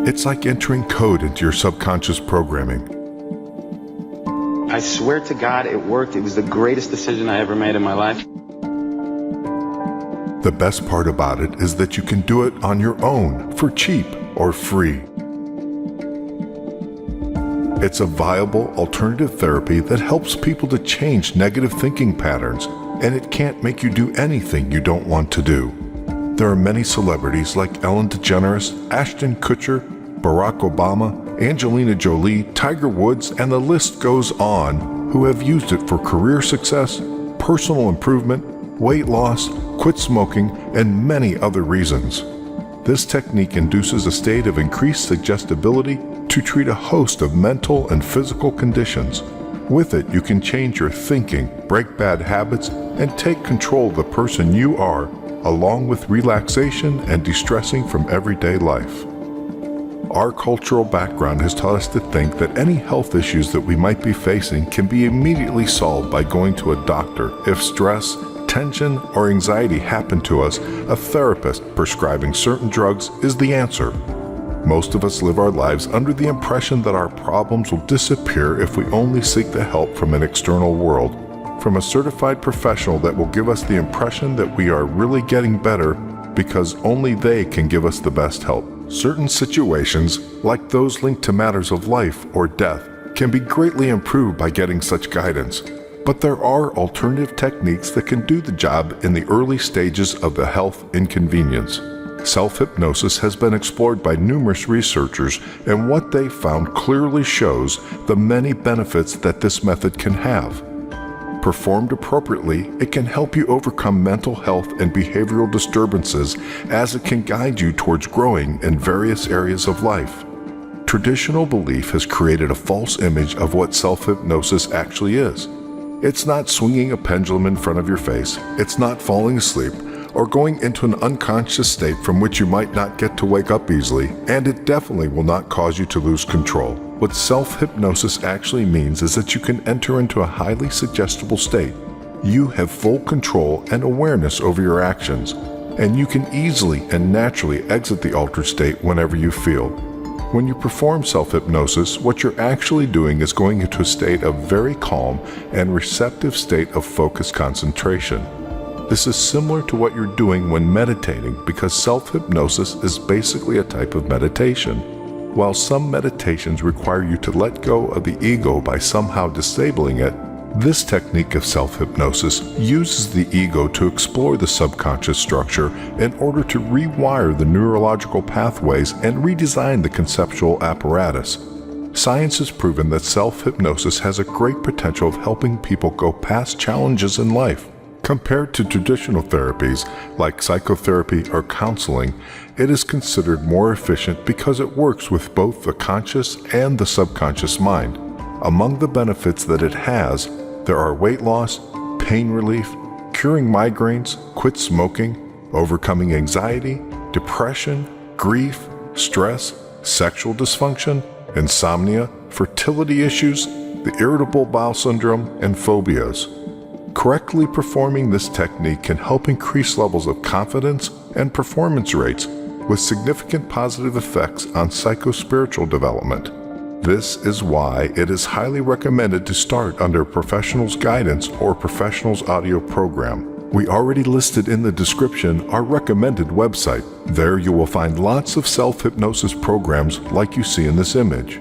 It's like entering code into your subconscious programming. I swear to God, it worked. It was the greatest decision I ever made in my life. The best part about it is that you can do it on your own, for cheap or free. It's a viable alternative therapy that helps people to change negative thinking patterns, and it can't make you do anything you don't want to do. There are many celebrities like Ellen DeGeneres, Ashton Kutcher, Barack Obama, Angelina Jolie, Tiger Woods, and the list goes on, who have used it for career success, personal improvement, weight loss, quit smoking, and many other reasons. This technique induces a state of increased suggestibility to treat a host of mental and physical conditions. With it, you can change your thinking, break bad habits, and take control of the person you are, along with relaxation and de-stressing from everyday life. Our cultural background has taught us to think that any health issues that we might be facing can be immediately solved by going to a doctor. If stress, tension, or anxiety happen to us, a therapist prescribing certain drugs is the answer. Most of us live our lives under the impression that our problems will disappear if we only seek the help from an external world, from a certified professional that will give us the impression that we are really getting better because only they can give us the best help. Certain situations, like those linked to matters of life or death, can be greatly improved by getting such guidance. But there are alternative techniques that can do the job in the early stages of the health inconvenience. Self-hypnosis has been explored by numerous researchers, and what they found clearly shows the many benefits that this method can have. Performed appropriately, it can help you overcome mental health and behavioral disturbances, as it can guide you towards growing in various areas of life. Traditional belief has created a false image of what self-hypnosis actually is. It's not swinging a pendulum in front of your face, it's not falling asleep, or going into an unconscious state from which you might not get to wake up easily, and it definitely will not cause you to lose control. What self-hypnosis actually means is that you can enter into a highly suggestible state. You have full control and awareness over your actions, and you can easily and naturally exit the altered state whenever you feel. When you perform self-hypnosis, what you're actually doing is going into a state of very calm and receptive state of focused concentration. This is similar to what you're doing when meditating, because self-hypnosis is basically a type of meditation. While some meditations require you to let go of the ego by somehow disabling it, this technique of self-hypnosis uses the ego to explore the subconscious structure in order to rewire the neurological pathways and redesign the conceptual apparatus. Science has proven that self-hypnosis has a great potential of helping people go past challenges in life. Compared to traditional therapies like psychotherapy or counseling, it is considered more efficient because it works with both the conscious and the subconscious mind. Among the benefits that it has, there are weight loss, pain relief, curing migraines, quit smoking, overcoming anxiety, depression, grief, stress, sexual dysfunction, insomnia, fertility issues, the irritable bowel syndrome, and phobias. Correctly performing this technique can help increase levels of confidence and performance rates, with significant positive effects on psychospiritual development. This is why it is highly recommended to start under a professional's guidance or professional's audio program. We already listed in the description our recommended website. There you will find lots of self-hypnosis programs like you see in this image.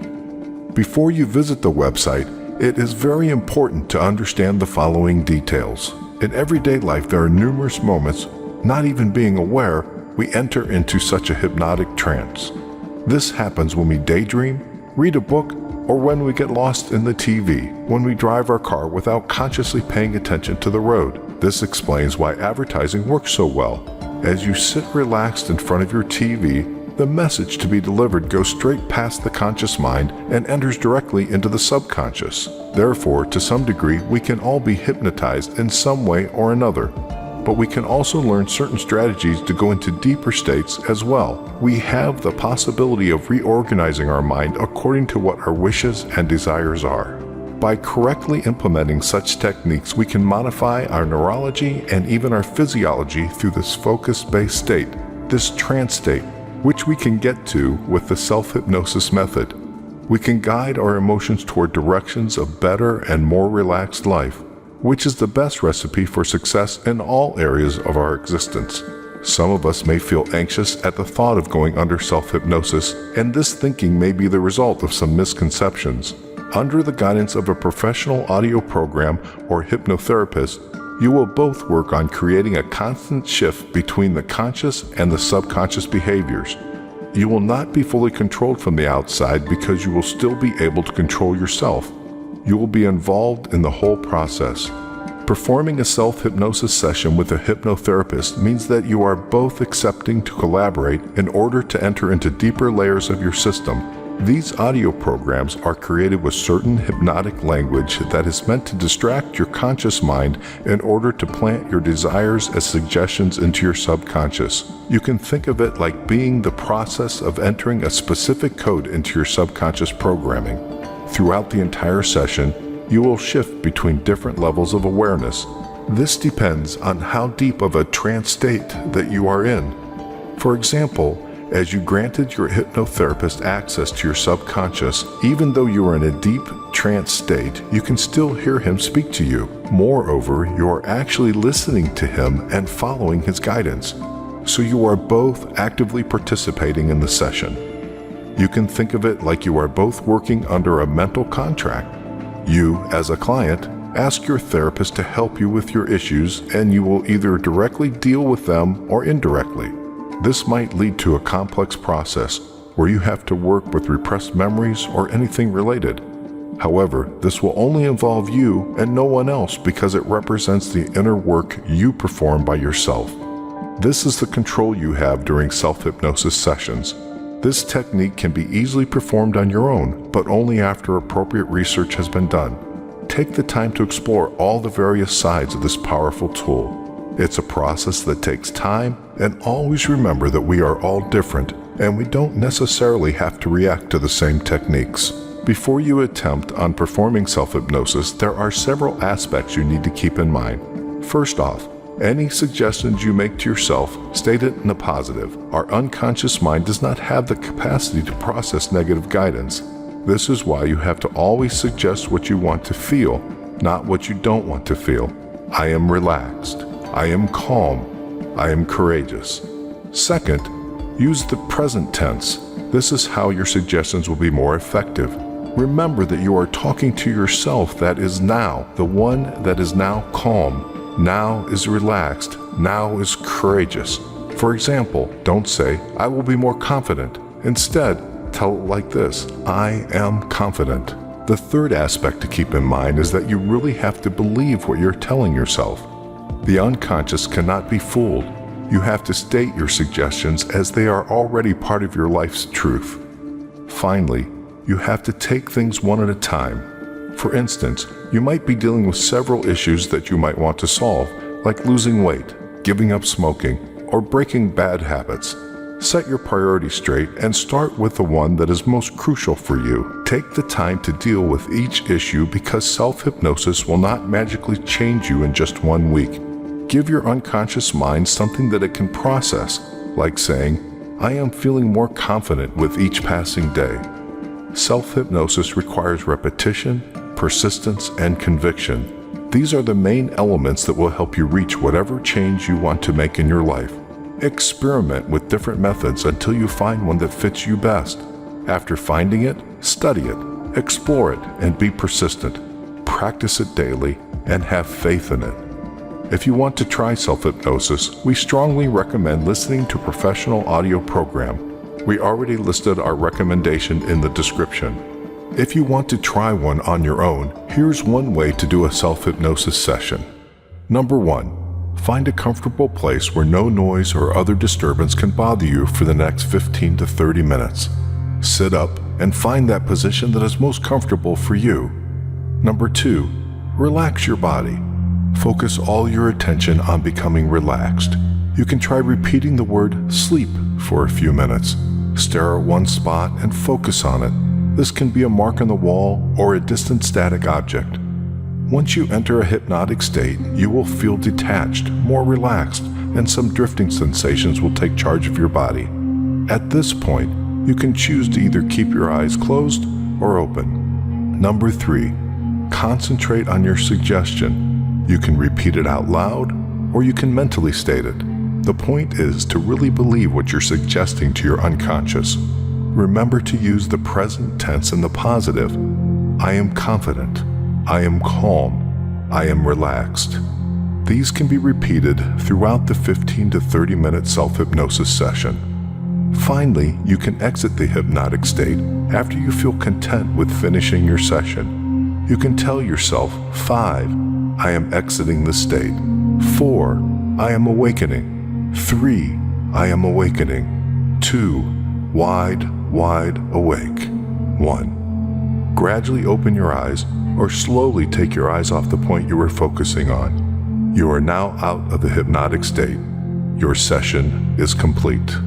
Before you visit the website, it is very important to understand the following details. In everyday life, there are numerous moments, not even being aware, we enter into such a hypnotic trance. This happens when we daydream, read a book, or when we get lost in the TV, when we drive our car without consciously paying attention to the road. This explains why advertising works so well. As you sit relaxed in front of your TV, the message to be delivered goes straight past the conscious mind and enters directly into the subconscious. Therefore, to some degree, we can all be hypnotized in some way or another. But we can also learn certain strategies to go into deeper states as well. We have the possibility of reorganizing our mind according to what our wishes and desires are. By correctly implementing such techniques, we can modify our neurology and even our physiology through this focus-based state, this trance state, which we can get to with the self-hypnosis method. We can guide our emotions toward directions of better and more relaxed life, which is the best recipe for success in all areas of our existence. Some of us may feel anxious at the thought of going under self-hypnosis, and this thinking may be the result of some misconceptions. Under the guidance of a professional audio program or hypnotherapist, you will both work on creating a constant shift between the conscious and the subconscious behaviors. You will not be fully controlled from the outside because you will still be able to control yourself. You will be involved in the whole process. Performing a self-hypnosis session with a hypnotherapist means that you are both accepting to collaborate in order to enter into deeper layers of your system. These audio programs are created with certain hypnotic language that is meant to distract your conscious mind in order to plant your desires as suggestions into your subconscious. You can think of it like being the process of entering a specific code into your subconscious programming. Throughout the entire session, you will shift between different levels of awareness. This depends on how deep of a trance state that you are in. For example, as you granted your hypnotherapist access to your subconscious, even though you are in a deep trance state, you can still hear him speak to you. Moreover, you are actually listening to him and following his guidance. So you are both actively participating in the session. You can think of it like you are both working under a mental contract. You, as a client, ask your therapist to help you with your issues, and you will either directly deal with them or indirectly. This might lead to a complex process where you have to work with repressed memories or anything related. However, this will only involve you and no one else because it represents the inner work you perform by yourself. This is the control you have during self-hypnosis sessions. This technique can be easily performed on your own, but only after appropriate research has been done. Take the time to explore all the various sides of this powerful tool. It's a process that takes time, and always remember that we are all different, and we don't necessarily have to react to the same techniques. Before you attempt on performing self-hypnosis, there are several aspects you need to keep in mind. First off, any suggestions you make to yourself, state it in a positive. Our unconscious mind does not have the capacity to process negative guidance. This is why you have to always suggest what you want to feel, not what you don't want to feel. I am relaxed. I am calm. I am courageous. Second, use the present tense. This is how your suggestions will be more effective. Remember that you are talking to yourself that is now, the one that is now calm. Now is relaxed, now is courageous. For example, don't say, I will be more confident. Instead, tell it like this, I am confident. The third aspect to keep in mind is that you really have to believe what you're telling yourself. The unconscious cannot be fooled. You have to state your suggestions as they are already part of your life's truth. Finally, you have to take things one at a time. For instance, you might be dealing with several issues that you might want to solve, like losing weight, giving up smoking, or breaking bad habits. Set your priorities straight and start with the one that is most crucial for you. Take the time to deal with each issue because self-hypnosis will not magically change you in just 1 week. Give your unconscious mind something that it can process, like saying, I am feeling more confident with each passing day. Self-hypnosis requires repetition, persistence, and conviction. These are the main elements that will help you reach whatever change you want to make in your life. Experiment with different methods until you find one that fits you best. After finding it, study it, explore it, and be persistent. Practice it daily and have faith in it. If you want to try self-hypnosis, we strongly recommend listening to a professional audio program. We already listed our recommendation in the description. If you want to try one on your own, here's one way to do a self-hypnosis session. Number 1, find a comfortable place where no noise or other disturbance can bother you for the next 15 to 30 minutes. Sit up and find that position that is most comfortable for you. Number 2, relax your body. Focus all your attention on becoming relaxed. You can try repeating the word sleep for a few minutes. Stare at one spot and focus on it. This can be a mark on the wall or a distant static object. Once you enter a hypnotic state, you will feel detached, more relaxed, and some drifting sensations will take charge of your body. At this point, you can choose to either keep your eyes closed or open. Number 3, concentrate on your suggestion. You can repeat it out loud, or you can mentally state it. The point is to really believe what you're suggesting to your unconscious. Remember to use the present tense in the positive. I am confident. I am calm. I am relaxed. These can be repeated throughout the 15 to 30 minute self-hypnosis session. Finally, you can exit the hypnotic state after you feel content with finishing your session. You can tell yourself, 5, I am exiting the state. 4, I am awakening. 3, I am awakening. 2, wide awake. 1. Gradually open your eyes or slowly take your eyes off the point you were focusing on. You are now out of the hypnotic state. Your session is complete.